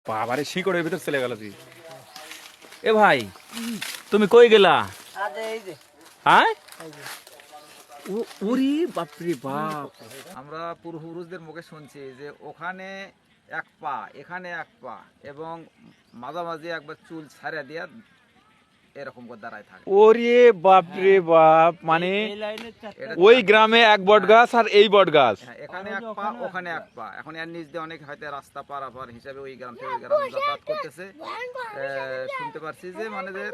বাবারে শিকড়ের ভিতর চলে গেল তুই। এ ভাই তুমি কই গেলা? হ্যাঁ ওরে বাপরে বাপ। আমরা পূর্বপুরুষদের মুখে শুনছি যে ওখানে এক পা এখানে এক পা এবং মাঝামাঝি একবার চুল ছাড়া দিয়া এরকম করে দাঁড়ায় থাকে। ওরে বাপরে বাপ, মানে ওই গ্রামে এক বট গাছ আর এই বট গাছ, এখানে এক পা ওখানে এক পা। এখন এর নিচ দিয়ে অনেক হয়তো রাস্তা পারাপার হিসাবে ওই গ্রাম থেকে ওই গ্রাম যাতায়াত করতেছে। শুনতে পারছি যে মানে যে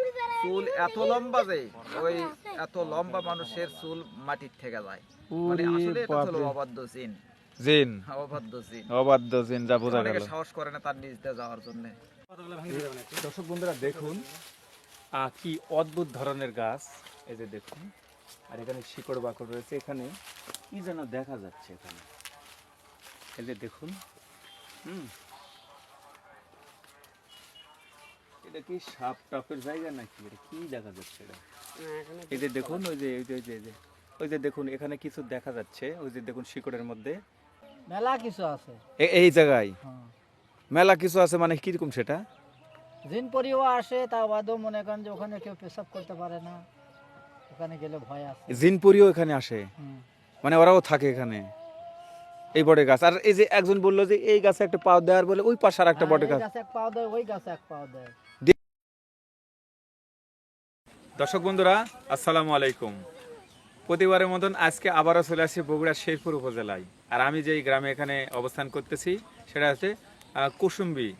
চুল এত লম্বা যে ওই এত লম্বা মানুষের চুল মাটির থেকে যায়, মানে আসলে এটা হলো অবাধ্য জিন। জিন অবাধ্য জিন, অবাধ্য জিন, যা বোঝা গেল। সাহস করে না তার নিচ দিয়ে যাওয়ার জন্য। দর্শক বন্ধুরা দেখুন কি অদ্ভুত ধরনের গাছ, এই যে দেখুন। আর এখানে শিকড় বাকড় রয়েছে, এখানে কি যেন দেখা যাচ্ছে এখানে, এই যে দেখুন। এটা কি সাপ টাপের জায়গা নাকি, এটা কি দেখা যাচ্ছে? এটা এই যে দেখুন, ওই যে ওই যে দেখুন এখানে কিছু দেখা যাচ্ছে, ওই যে দেখুন শিকড়ের মধ্যে মেলা কিছু আছে এই জায়গায়। মেলা কিছু আছে মানে কিরকম সেটা? জিন পরিও আসে, তা বাদেও মনে করেন যে ওখানে কেউ পেশাব করতে পারে না, ওখানে গেলে ভয় আছে। জিনপুরিও এখানে আসে, মানে ওরাও থাকে এখানে এই বড় গাছ। আর এই যে একজন বললো যে এই গাছে একটা পাও দেওয়ার বলে ওই পাশে আর একটা বড় গাছ। এক পাও দেয়, ওই গাছে এক পাও দেয়। দর্শক বন্ধুরা আসসালামু আলাইকুম। প্রতিবারের মতন আজকে আবারও চলে আসছি বগুড়ার শেরপুর উপজেলায়। আর আমি যেই গ্রামে এখানে অবস্থান করতেছি সেটা হচ্ছে কুসুম্বি,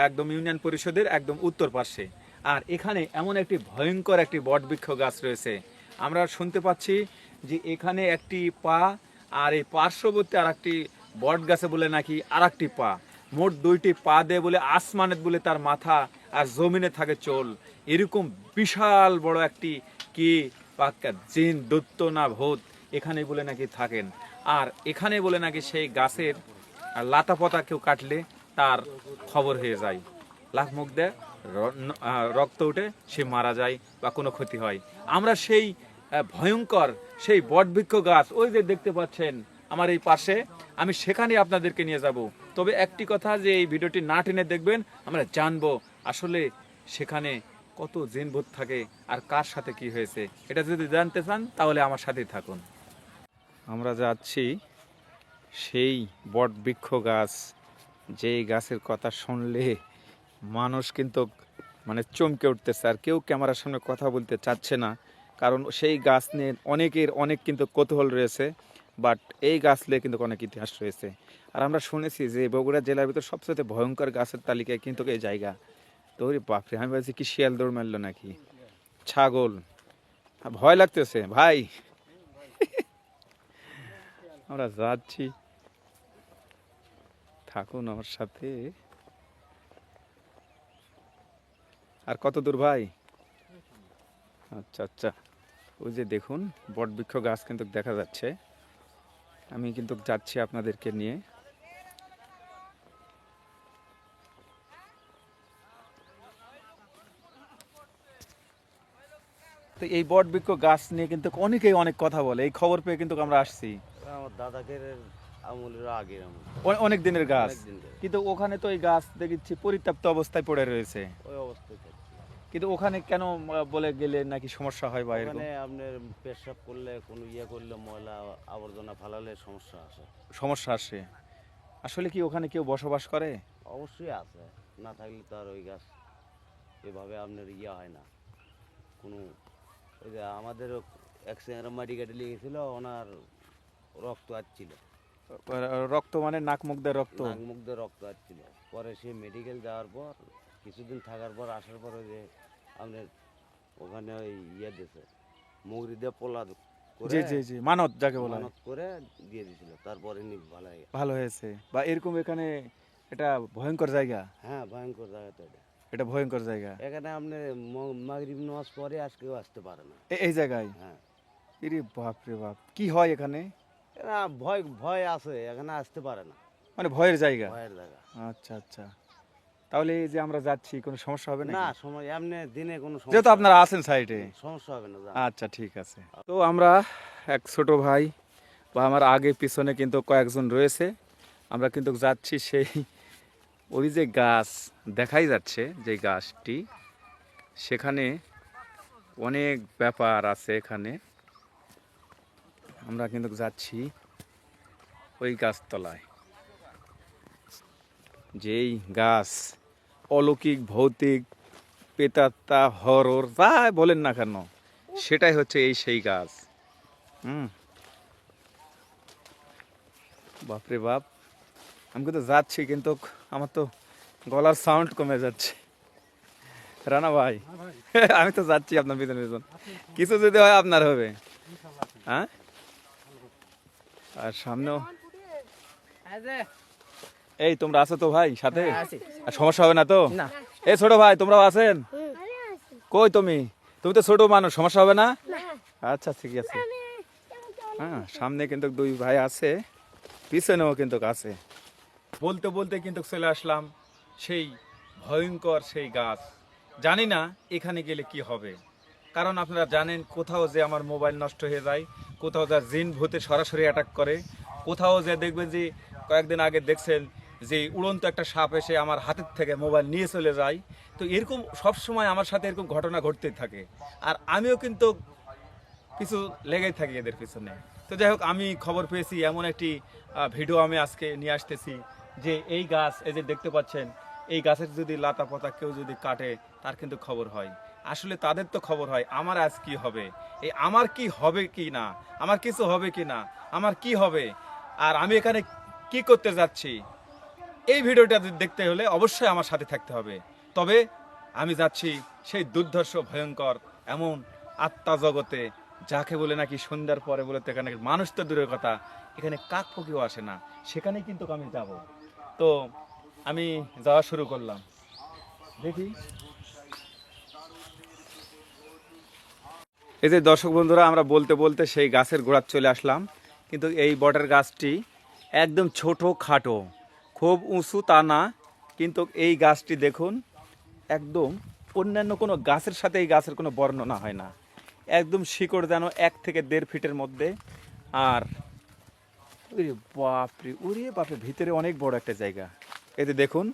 একদম ইউনিয়ন পরিষদের একদম উত্তর পাশে। আর এখানে এমন একটি ভয়ঙ্কর একটি বটবৃক্ষ গাছ রয়েছে। আমরা শুনতে পাচ্ছি যে এখানে একটি পা, আর এই পার্শ্ববর্তী আর একটি বট গাছে বলে নাকি আর একটি পা, মোট দুইটি পা দেয় বলে আসমানের বলে তার মাথা, আর জমিনে থাকে চোল। এরকম বিশাল বড় একটি কি পাক্কা জিন দৈত্য না ভূত এখানে বলে নাকি থাকেন। আর এখানে বলে নাকি সেই গাছের লাতা পাতা কেউ কাটলে তার খবর হয়ে যায়, লাখ মুখ দেয়, রক্ত উঠে, সে মারা যায় বা কোনো ক্ষতি হয়। আমরা সেই ভয়ঙ্কর সেই বটবৃক্ষ গাছ ওই যে দেখতে পাচ্ছেন আমার এই পাশে, আমি সেখানে আপনাদেরকে নিয়ে যাব। তবে একটি কথা, যে এই ভিডিওটি না টেনে দেখবেন, আমরা জানবো আসলে সেখানে কত জিন ভূত থাকে আর কার সাথে কি হয়েছে। এটা যদি জানতে চান তাহলে আমার সাথেই থাকুন। আমরা যাচ্ছি সেই বটবৃক্ষ গাছ, যেই গাছের কথা শুনলে মানুষ কিন্তু মানে চমকে উঠতেছে, আর কেউ ক্যামেরার সামনে কথা বলতে চাচ্ছে না, কারণ সেই গাছ নিয়ে অনেক কিন্তু কৌতূহল রয়েছে। বাট এই গাছ নিয়ে কিন্তু অনেক ইতিহাস রয়েছে। আর আমরা শুনেছি যে বগুড়া জেলার ভিতর সবচেয়ে ভয়ঙ্কর গাছের তালিকায় কিন্তু এই জায়গা। তো বাপরে, আমি ভাবছি কি শিয়াল দৌড় মারলো নাকি, ছাগল, ভয় লাগতেছে ভাই। আমরা যাচ্ছি, থাকুন আমার সাথে। আর কত দূর ভাই? আচ্ছা, ওই যে দেখুন বটবৃক্ষ গাছ কিন্তু দেখা যাচ্ছে। আমি কিন্তু যাচ্ছি আপনাদেরকে নিয়ে। তো এই বটবৃক্ষ গাছ নিয়ে কিন্তু অনেকেই অনেক কথা বলে, এই খবর পেয়ে কিন্তু আমরা আসছি। আমার দাদাকে আমলের আগে অনেক দিনের গাছ, কিন্তু ওখানে তো এই গাছ দেখছি পরিত্যক্ত অবস্থায় পড়ে রয়েছে। ওই অবস্থায় কিন্তু ওখানে কেন বলে গেলে নাকি সমস্যা হয় বাইরে? ওখানে আপনার পেশাব করলে কোনো ইয়ে করলে ময়লা আবর্জনা ফালালে সমস্যা আসে। আসলে কি ওখানে কেউ বসবাস করে? অবশ্যই আছে, না থাকলে তো আর ওই গাছ এভাবে আপনার ইয়ে হয় না কোনো। ওই যে আমাদেরও এক সিঙ্গারা মাটি কেটে লেগেছিল, ওনার রক্ত আসছিল। রক্ত মানে নাক মুখ দিয়ে রক্ত? নাক মুখ দিয়ে রক্ত আসছিল। পরে সে মেডিকেল যাওয়ার পর কিছুদিন থাকার পর আসার পরে যে আপনার ওখানে ওই ইয়ে দিয়েছে, মুগরি দিয়ে পোলা করে, জি মানত যাকে বলা, মানত করে দিয়ে দিয়েছিল। তারপরে ভালো হয়েছে। বা এরকম এখানে এটা ভয়ঙ্কর জায়গা? হ্যাঁ, ভয়ঙ্কর জায়গা তো এটা ভয়ঙ্কর জায়গা। এখানে আপনি মাগরিব নামাজ পরে আজ কেউ আসতে পারে না এই জায়গায়। হ্যাঁ। ইরে বাপ রে বাপ, কি হয় এখানে? এরা ভয় আছে, এখানে আসতে পারে না, মানে ভয়ের জায়গা। আচ্ছা, তাহলে এই যে আমরা যাচ্ছি কোনো সমস্যা হবে না? না, সময় এমনি দিনে কোনো সমস্যা, যেহেতু আপনারা আছেন সাইডে, সমস্যা হবে না। আচ্ছা ঠিক আছে। তো আমরা এক ছোট ভাই বা আমার আগে পিছনে কিন্তু কয়েকজন রয়েছে, আমরা কিন্তু যাচ্ছি সেই ওই যে গাছ দেখাই যাচ্ছে যে গাছটি, সেখানে অনেক ব্যাপার আছে। এখানে আমরা কিন্তু যাচ্ছি ওই গাছতলায়, যেই গাছ অলৌকিক ভৌতিক পেতাত্তা হরর যা বলেন না কেন, সেটাই হচ্ছে এই সেই গাছ। বাপরে বাপ, আমি কিন্তু যাচ্ছি, কিন্তু আমার তো গলার সাউন্ড কমে যাচ্ছে। রানা ভাই, আমি তো যাচ্ছি আপনার পিছন পিছন, কিছু যদি হয় আপনার হবে। হ্যাঁ, আর সামনেও এই তোমরা আছো তো ভাই সাথে? আর সমস্যা হবে না তো? এই ছোট ভাই, তোমরাও আছেন? কই তুমি? তুমি তো ছোট মানুষ, সমস্যা হবে না? আচ্ছা ঠিক আছে। হ্যাঁ, সামনে কিন্তু দুই ভাই আছে, পিছনেও কিন্তু আছে। বলতে বলতে কিন্তু চলে আসলাম সেই ভয়ঙ্কর সেই গাছ। জানি না এখানে গেলে কি হবে, কারণ আপনারা জানেন কোথাও যে আমার মোবাইল নষ্ট হয়ে যায়, কোথাও যা জিন ভূতে সরাসরি অ্যাটাক করে, কোথাও যে দেখবেন যে কয়েকদিন আগে দেখছেন যে উড়ন্ত একটা সাপ এসে আমার হাতের থেকে মোবাইল নিয়ে চলে যায়। তো এরকম সবসময় আমার সাথে এরকম ঘটনা ঘটতেই থাকে, আর আমিও কিন্তু কিছু লেগেই থাকি এদের পিছনে। তো যাই হোক, আমি খবর পেয়েছি, এমন একটি ভিডিও আমি আজকে নিয়ে আসতেছি যে এই গাছ, এই যে দেখতে পাচ্ছেন, এই গাছের যদি লাতা পাতা কেউ যদি কাটে তার কিন্তু খবর হয়। আসলে তাদের তো খবর হয়, আমার আজ কি হবে, এই আমার কি হবে কি না, আমার কিছু হবে কি না, আমার কি হবে, আর আমি এখানে কি করতে যাচ্ছি, এই ভিডিওটা দেখতে হলে অবশ্যই আমার সাথে থাকতে হবে। তবে আমি যাচ্ছি সেই দুর্ধর্ষ ভয়ঙ্কর এমন আত্মা জগতে, যাকে বলে নাকি সন্ধ্যার পরে বলে তো এখানে মানুষ তো দূরের কথা, এখানে কাক পক্ষীও আসে না, সেখানে কিন্তু আমি যাব। তো আমি যাওয়া শুরু করলাম, দেখি। এই যে দর্শক বন্ধুরা, আমরা বলতে বলতে সেই গাছের গোড়ায় চলে আসলাম, কিন্তু এই বটের গাছটি একদম ছোট খাটো, খুব উঁচু তা না, কিন্তু এই গাছটি দেখুন, একদম অন্যান্য কোনো গাছের সাথে এই গাছের কোনো বর্ণনা হয় না। একদম শিকড় যেন 1 থেকে 1.5 ফিটের মধ্যে। আর ওরে বাপরে, ওরে বাপরে, ভিতরে অনেক বড় একটা জায়গা। এই যে দেখুন,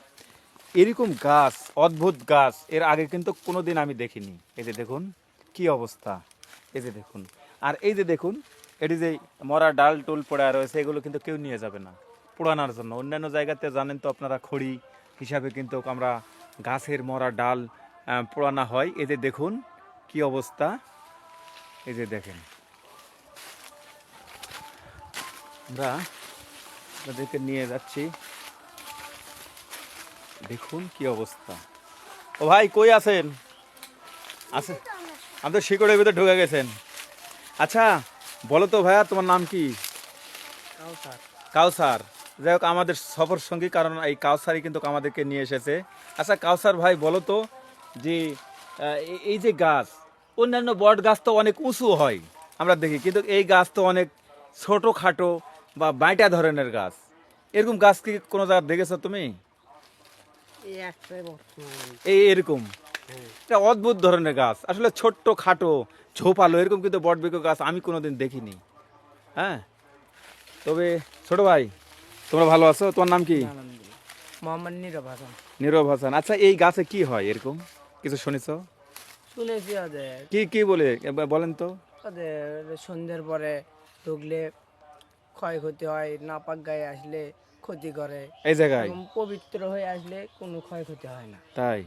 এরকম গাছ, অদ্ভুত গাছ এর আগে কিন্তু কোনোদিন আমি দেখিনি। এই যে দেখুন কি অবস্থা, এই যে দেখুন। আর এই যে দেখুন, এটি যে মরা ডাল টুল পড়ে রয়েছে, এগুলো কিন্তু কেউ নিয়ে যাবে না পোড়ানোর জন্য। অন্যান্য জায়গাতে জানেন তো আপনারা, খড়ি হিসাবে কিন্তু আমরা গাছের মরা ডাল পোড়ানো হয়। এই যে দেখুন কি অবস্থা, এই যে দেখেন। আমরা আপনাদেরকে নিয়ে যাচ্ছি, দেখুন কি অবস্থা। ও ভাই, কই আছেন? আছে, আমাদের শিকড়ের ভিতরে ঢুকে গেছেন। আচ্ছা বলো তো ভাইয়া, তোমার নাম কি? কাউসার। যাই হোক, আমাদের সফর সঙ্গী, কারণ এই কাউসারই কিন্তু আমাদেরকে নিয়ে এসেছে। আচ্ছা কাউসার ভাই, বলো তো যে এই যে গাছ, অন্যান্য বট গাছ তো অনেক উঁচু হয় আমরা দেখি, কিন্তু এই গাছ তো অনেক ছোট খাটো বা বাইটা ধরনের গাছ। এরকম গাছ কি কোনো জায়গায় দেখেছো তুমি? এই এরকম এটা অদ্ভুত ধরনের গাছ, আসলে ছোট্ট খাটো ঝোপালো, এরকম কিন্তু বটবৃক্ষ গাছ আমি কোনোদিন দেখিনি। হ্যাঁ, তবে ছোট ভাই, তোমরা ভালো আছো? তোমার নাম কি? মোহাম্মদ নীরব হাসান। নীরব হাসান। আচ্ছা, এই গাছে কি হয় এরকম কিছু শুনেছো? শুনেছি ওদের কি কি বলে একবার বলেন তো। ওদের সন্ধ্যের পরে ঢুকলে ক্ষয়ক্ষতি হয়, নাপাক গায়ে আসলে ক্ষতি করে, এই জায়গায় এবং পবিত্র হয়ে আসলে কোনো ক্ষয়ক্ষতি হয় না। তাই?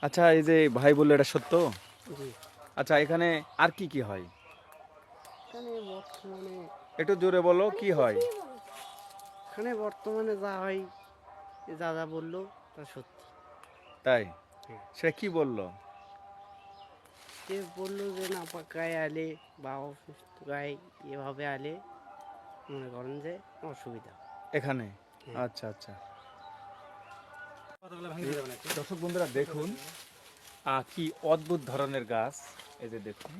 আচ্ছা, এই যে ভাই বললো এটা সত্য? জি। আচ্ছা, এখানে আর কি কি হয় এখানে বর্তমানে একটু জোরে বলো, কি হয়? যা হয়, যা যা বললো তা সত্যি। তাই? সেটা কি বললো? সে বললো যে নাপাক গায়ে আলে বা অসুস্থ গায়ে এভাবে আলে মনে করেন যে অসুবিধা এখানে? আচ্ছা আচ্ছা। দর্শক বন্ধুরা দেখুন, কি অদ্ভুত ধরনের গাছ, এই যে দেখুন।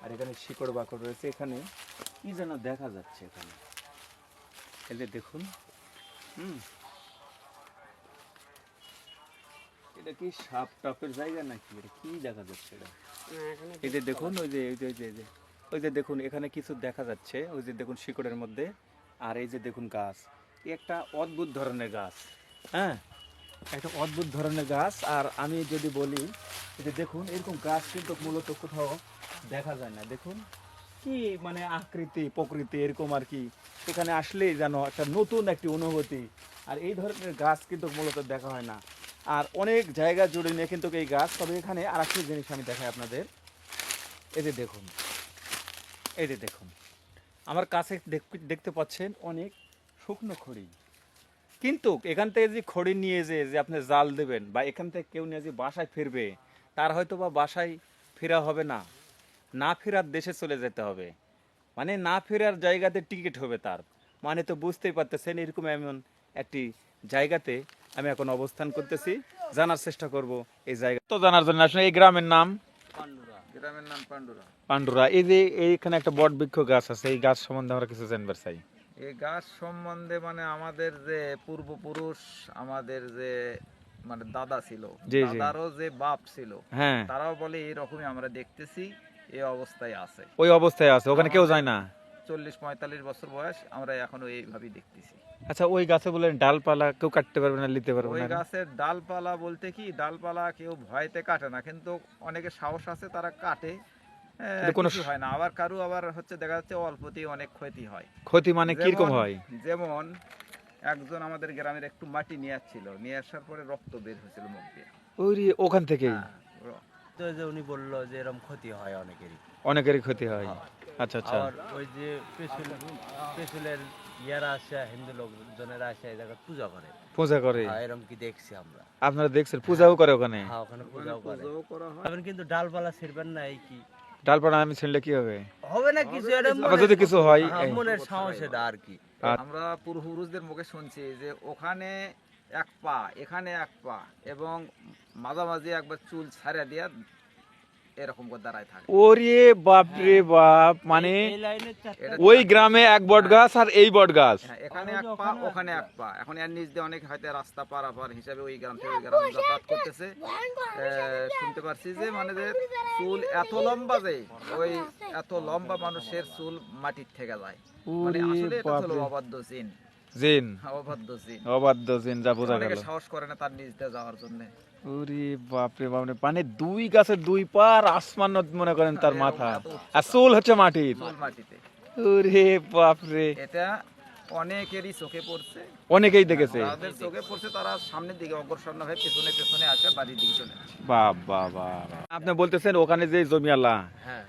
আর এখানে শিকড় বাকড় রয়েছে, এখানে কি যেন দেখা যাচ্ছে এখানে, এই যে দেখুন। এটা কি সাপ টাপের জায়গা নাকি, এটা কি দেখা যাচ্ছে এটা? এই যে দেখুন, ওই যে ওই যে দেখুন, এখানে কিছু দেখা যাচ্ছে, ওই যে দেখুন শিকড়ের মধ্যে। আর এই যে দেখুন গাছ, একটা অদ্ভুত ধরনের গাছ। হ্যাঁ, একটা অদ্ভুত ধরনের গাছ। আর আমি যদি বলি যে দেখুন এরকম গাছ কিন্তু মূলত কোথাও দেখা যায় না। দেখুন কি মানে আকৃতি প্রকৃতি এরকম আর কি, এখানে আসলেই যেন একটা নতুন একটি অনুভূতি। আর এই ধরনের গাছ কিন্তু মূলত দেখা হয় না। আর অনেক জায়গা জুড়ে নিয়ে কিন্তু এই গাছ। তবে এখানে আর একটা জিনিস আমি দেখাই আপনাদের, এই যে দেখুন, এই যে দেখুন আমার কাছে দেখতে পাচ্ছেন অনেক শুকনো খড়ি। কিন্তু এখান থেকে যে খড়ি নিয়ে যে আপনি জাল দেবেন বা এখান থেকে কেউ নিয়ে যে বাসায় ফিরবে, তার হয়তো বা বাসায় ফেরা হবে না, না ফেরার দেশে চলে যেতে হবে, মানে না ফেরার জায়গাতে টিকিট হবে তার। মানে তো বুঝতেই পারতেছেন এরকম এমন একটি জায়গাতে আমি এখন অবস্থান করতেছি। জানার চেষ্টা করব এই জায়গা তো জানার জন্য। আসলে এই গ্রামের নাম গ্রামের নাম পান্ডুরা। পান্ডুরা। এই যে এইখানে একটা বট বৃক্ষ গাছ আছে, এই গাছ সম্বন্ধে আমরা কিছু জানবার চাই। এই গাছ সম্বন্ধে মানে আমাদের যে পূর্বপুরুষ, আমাদের যে মানে দাদা ছিল, জি, জি। দাদারও যে বাপ ছিল, হ্যাঁ, তারাও বলে এরকমই আমরা দেখতেছি এই অবস্থায় আছে। ওই অবস্থায় আছে, ওখানে কেউ যায় না। 40-45 বছর বয়স, আমরা এখনো এইভাবেই দেখতেছি। আচ্ছা, ওই গাছে বলেন ডালপালা কেউ কাটতে পারবে না, নিতে পারবে ওই না? গাছের ডালপালা বলতে কি, ডালপালা কেউ ভয়তে কাটে না, কিন্তু অনেকে সাহস আছে তারা কাটে। কিন্তু কোনো কিছু হয় না, আবার কারু আবার হচ্ছে দেখা যাচ্ছে অল্পতেই অনেক ক্ষতি হয়। ক্ষতি মানে কিরকম হয়? যেমন একজন আমাদের গ্রামের একটু মাটি নিয়ে আসছিল, নিয়ে আসার পরে রক্ত বের হয়েছিল মুখ দিয়ে। ওই ওখান থেকেই তো যে উনি বললো যে এরকম ক্ষতি হয় অনেকেরই। অনেকেরই ক্ষতি হয়। আচ্ছা আচ্ছা। আর ওই যে পেছুলের ইয়ারা আসে, হিন্দু লোকজনেরা আসে এই জায়গায় পূজা করে। পূজা করে? এরকম কি দেখছি আমরা। আপনারা দেখছেন পূজাও করে ওখানে? হ্যাঁ, ওখানে পূজাও করে। আপনি কিন্তু ডালপালা ছিড়বেন না, এই কি ডালপালা আমি ছিঁড়লে কি হবে? হবে না কিছু, এটা আবার যদি কিছু হয়? মনের সাহস এটা আর কি। আমরা পূর্বপুরুষদের মুখে শুনছি যে ওখানে এক পা, এখানে এক পা, এবং মাঝামাঝি একবার চুল ছাড়া দিয়া এরকম করে দাঁড়ায় থাকে। ওরে বাপ রে বাপ, মানে এই লাইনের চারটা ওই গ্রামে এক বট গাছ আর এই বট গাছ। হ্যাঁ, এখানে এক পা, ওখানে এক পা। এখন এর নিচ দিয়ে অনেক হয়তো রাস্তা পারাপার হিসাবে ওই গ্রাম থেকে ওই গ্রাম যাতায়াত করতেছে। শুনতে পারছি যে মানে যে চুল এত লম্বা, যে ওই এত লম্বা মানুষের চুল মাটির থেকে যায়। মানে ওরে আসলে এটা বাপ হলো রে। অবাধ্য জিন, জিন, অবাধ্য জিন। অবাধ্য জিন, যা বোঝা অনেকে গেল। সাহস করে না তার নিচ দিয়ে যাওয়ার জন্য। ওরে বাপ রে বাপ রে, মানে দুই গাছের দুই পার আসমান মনে করেন তার মাথা, আর চুল হচ্ছে মাটির। চুল মাটিতে। ওরে বাপ রে, এটা অনেকেরই চোখে পড়ছে, অনেকেই দেখেছে। যাদের চোখে পড়ছে তারা সামনের দিকে অগ্রসর না হয়ে পেছনে পেছনে আসে, বাড়ির দিকে চলে আসে। বাপ বাবা, আপনি বলতেছেন ওখানে যে জমিয়ালা, হ্যাঁ,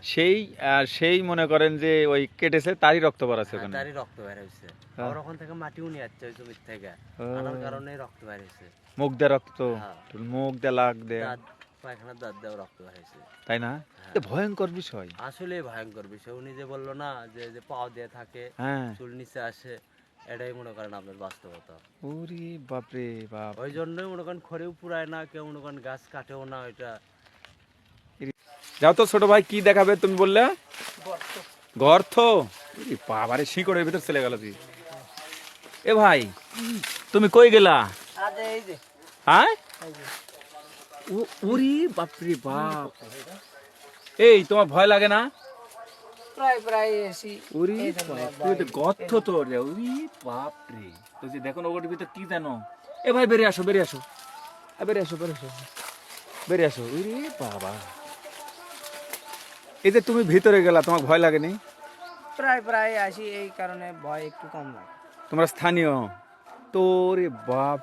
সেই মনে করেন যে ওই কেটেছে তারই রক্ত বাড়াচ্ছে ওখানে। তারই রক্ত বের হয়েছে। আবার ওখান থেকে মাটিও নিয়ে যাচ্ছে ওই জমির থেকে, আনার কারণে রক্ত বের হয়েছে। মুখ দিয়ে রক্ত, হ্যাঁ। মুখ দিয়ে লাগ দে, দাঁত, পায়খানার দাঁত দিয়েও রক্ত বের হয়েছে। তাই না? এ ভয়ঙ্কর বিষয়। আসলে ভয়ঙ্কর বিষয়। উনি যে বললো না যে যে পাও দিয়ে থাকে, হ্যাঁ, চুল নিচে আসে, এটাই মনে করেন আপনার বাস্তবতা। ওরে বাপ রে বাপ। ওই জন্যই মনে করেন খড়েও পুরায় না, কেউ মনে করেন গাছ কাটেও না। ওইটা যাও তো ছোট ভাই, কি দেখাবে তুমি বললে? গর্ত? বাবারে, শিকড়ের ভিতর চলে গেল তুই। এ ভাই, তুমি কই গেলা? এই যে হ্যাঁ, ওরে বাপ রে বাপ। এই তোমার ভয় লাগে না? প্রায় প্রায় এসি। ওরে বাপ রে, গর্ত তো রে, ওরে বাপ রে। তো যে দেখো ওর ভিতর কি জানো? এ ভাই বেরিয়ে আসো, বেরিয়ে আসো, বেরিয়ে আসো, বেরিয়ে আসো, বেরিয়ে আসো। ওরে বাবা, এই যে তুমি ভিতরে গেলা, তোমার ভয় লাগেনি? প্রায় প্রায় আসি, এই কারণে ভয় একটু কম লাগে। তোমরা স্থানীয় তো? রে বাপ।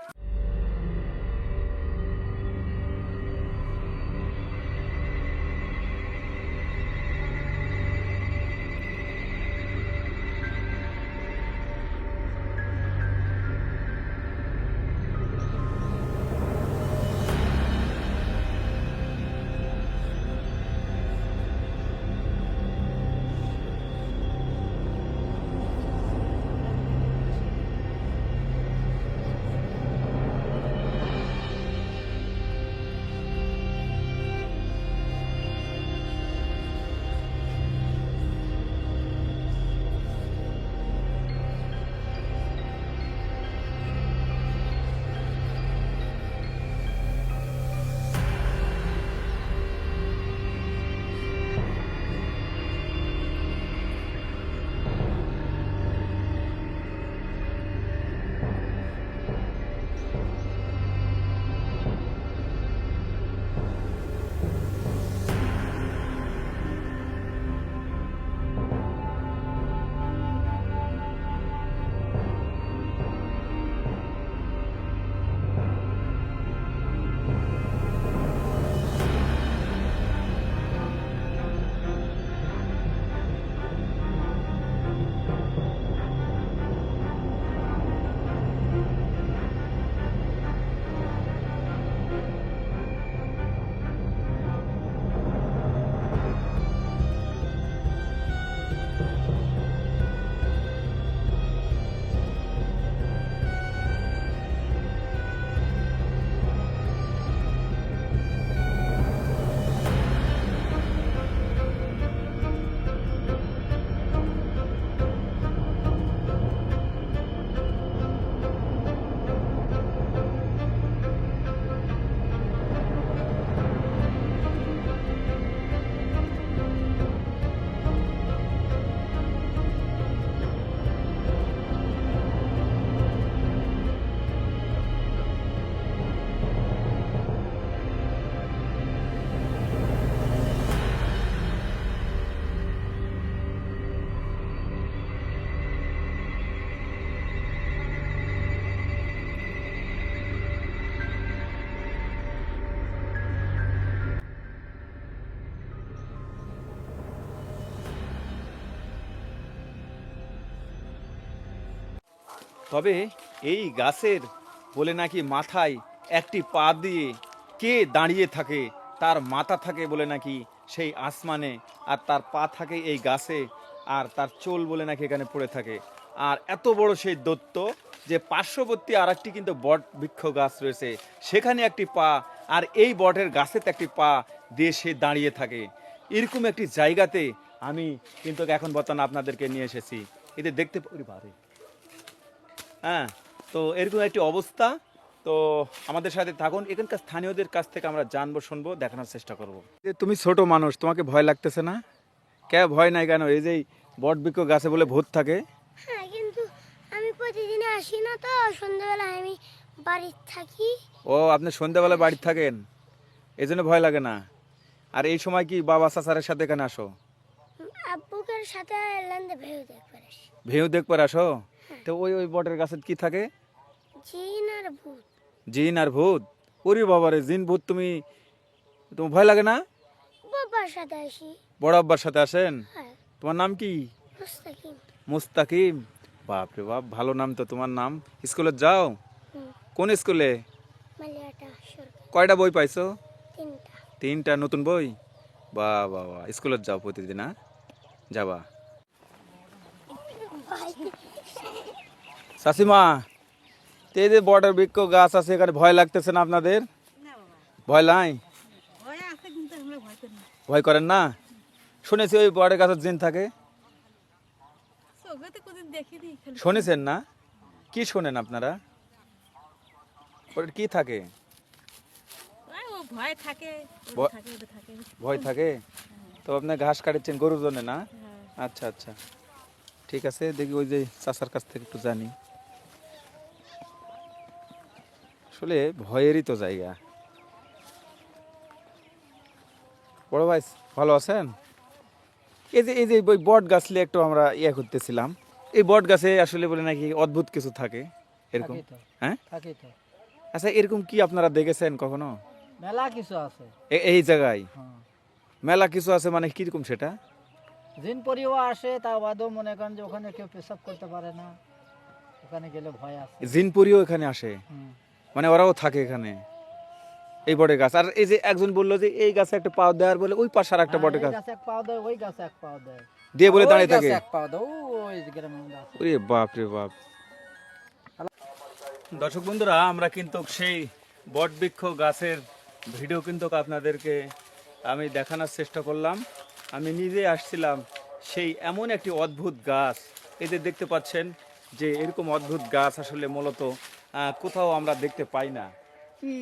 তবে এই গাছের বলে নাকি মাথায় একটি পা দিয়ে কে দাঁড়িয়ে থাকে, তার মাথা থাকে বলে নাকি সেই আসমানে, আর তার পা থাকে এই গাছে, আর তার চোল বলে নাকি এখানে পড়ে থাকে। আর এত বড় সেই দৈত্য যে পার্শ্ববর্তী আর একটি কিন্তু বট বৃক্ষ গাছ রয়েছে, সেখানে একটি পা, আর এই বটের গাছেতে একটি পা দিয়ে সে দাঁড়িয়ে থাকে। এরকম একটি জায়গাতে আমি কিন্তু এখন বর্তমানে আপনাদেরকে নিয়ে এসেছি। এতে দেখতে পারি, হ্যাঁ, তো এরকম একটি অবস্থা। তো আমাদের সাথে থাকুন, এখানকার স্থানীয়দের কাছ থেকে আমরা জানবো, শুনবো, দেখানোর চেষ্টা করব। যে তুমি ছোট মানুষ, তোমাকে ভয় লাগতেছে না? কে ভয় নাই কেন? এই যে বট বৃক্ষ গাছে বলে ভূত থাকে। হ্যাঁ, কিন্তু আমি প্রতিদিন আসি না তো, সন্ধ্যাবেলা আমি বাড়িতে থাকি। ও, আপনি সন্ধ্যাবেলা বাড়ি থাকেন, এই জন্য ভয় লাগে না? আর এই সময় কি বাবা চাচারের সাথে এখানে আসো? আব্বুকের সাথে ল্যান্ডে ভেউ দেখবার আসি। ভেউ দেখবার আসো? তো ওই ওই বটের গাছে কি থাকে? জিন আর ভূত। জিন আর ভূত? ওরে বাবারে, জিন ভূত তুমি, তোমার ভয় লাগে না? বাবার সাথে আসি। বড় আব্বার সাথে আসেন? হ্যাঁ, তোমার নাম কি? মুস্তাকিম। মুস্তাকিম? বাপরে বাপ, ভালো নাম তো তোমার নাম। স্কুলে যাও? হুম, কোন স্কুলে? মালিয়াটা সরকার। কয়টা বই পাইছো? 3টা। 3টা নতুন বই? বাহ বাহ বাহ, স্কুলে যাও প্রতিদিন? হ্যাঁ, যাবা। চাষিমা, তো এই যে বটের বৃক্ষ গাছ আছে, এখানে ভয় লাগতেছে না আপনাদের? ভয় নাই? ভয় করেন না? শুনেছি ওই বটের গাছের জিন থাকে। শুনেছেন না? কি শোনেন আপনারা? ওটা কি থাকে? ভয় থাকে, ভ- ওদের থাকে। ভয় থাকে? তো আপনি ঘাস কাটছেন গরুর জন্য না? আচ্ছা আচ্ছা, ঠিক আছে, দেখি ওই যে চাচার কাছ থেকে একটু জানি। আসলে ভয়েরই তো জায়গা। বড় ভাই, ভালো আছেন? এই যে ওই বট গাছ নিয়ে একটু আমরা করতেছিলাম। এই বট গাছে আসলে বলে নাকি অদ্ভুত কিছু থাকে এরকম, থাকি তো, হ্যাঁ? থাকি তো। আচ্ছা, এরকম কি আপনারা দেখেছেন কখনো? মেলা কিছু আছে। এই জায়গায় হ্যাঁ, মেলা কিছু আছে, মানে কিরকম সেটা? জিন পরিও আসে, তা বাদেও মনে করেন যে ওখানে কেউ পেশাব করতে পারে না, ওখানে গেলে ভয় আছে। জিনপুরিও এখানে আসে, হুম। মানে ওরাও থাকে এখানে এই বটে গাছ। আর এই যে একজন বললো যে এই গাছে একটা পাও দেওয়ার বলে ওই পাশে আর একটা বটে এই গাছ গাছে এক পাও দেয়, ওই গাছে এক পাও দেয়, দিয়ে বলে ওই দাঁড়িয়ে গাছে থাকে। এক পাও দেয়, ওই গ্রামের মধ্যে আছে। ওরে বাপ রে বাপ। দর্শক বন্ধুরা, আমরা কিন্তু সেই বট বৃক্ষ গাছের ভিডিও কিন্তু আপনাদেরকে আমি দেখানোর চেষ্টা করলাম। আমি নিজে আসছিলাম সেই এমন একটি অদ্ভুত গাছ। এই যে দেখতে পাচ্ছেন যে এরকম অদ্ভুত গাছ আসলে মূলত কোথাও আমরা দেখতে পাই না। কি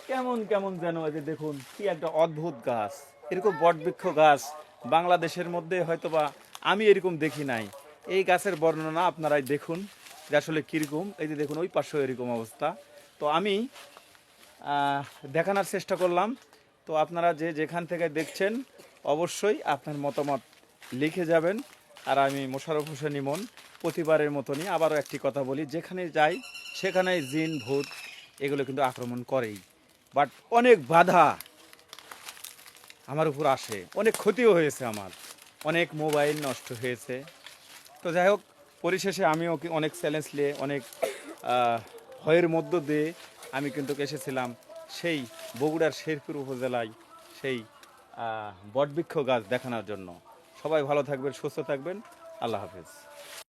কেমন কেমন যেন, এই যে দেখুন কি একটা অদ্ভুত গাছ। এরকম বটবৃক্ষ গাছ বাংলাদেশের মধ্যে হয়তোবা আমি এরকম দেখি নাই। এই গাছের বর্ণনা আপনারাই দেখুন যে আসলে কীরকম। এই যে দেখুন ওই পাশেও এরকম অবস্থা। তো আমি দেখানোর চেষ্টা করলাম। তো আপনারা যে যেখান থেকে দেখছেন অবশ্যই আপনার মতামত লিখে যাবেন। আর আমি মোশাররফ হোসেন ইমন প্রতিবারের মতনই আবারও একটি কথা বলি, যেখানে যাই সেখানে জিন ভূত এগুলো কিন্তু আক্রমণ করেই, বাট অনেক বাধা আমার উপর আসে, অনেক ক্ষতিও হয়েছে, আমার অনেক মোবাইল নষ্ট হয়েছে। তো যাই হোক, পরিশেষে আমিও অনেক চ্যালেঞ্জ নিয়ে, অনেক ভয়ের মধ্য দিয়ে আমি কিন্তু এসেছিলাম সেই বগুড়ার শেরপুর উপজেলায় সেই বটবৃক্ষ গাছ দেখানোর জন্য। সবাই ভালো থাকবেন, সুস্থ থাকবেন, আল্লাহ হাফেজ।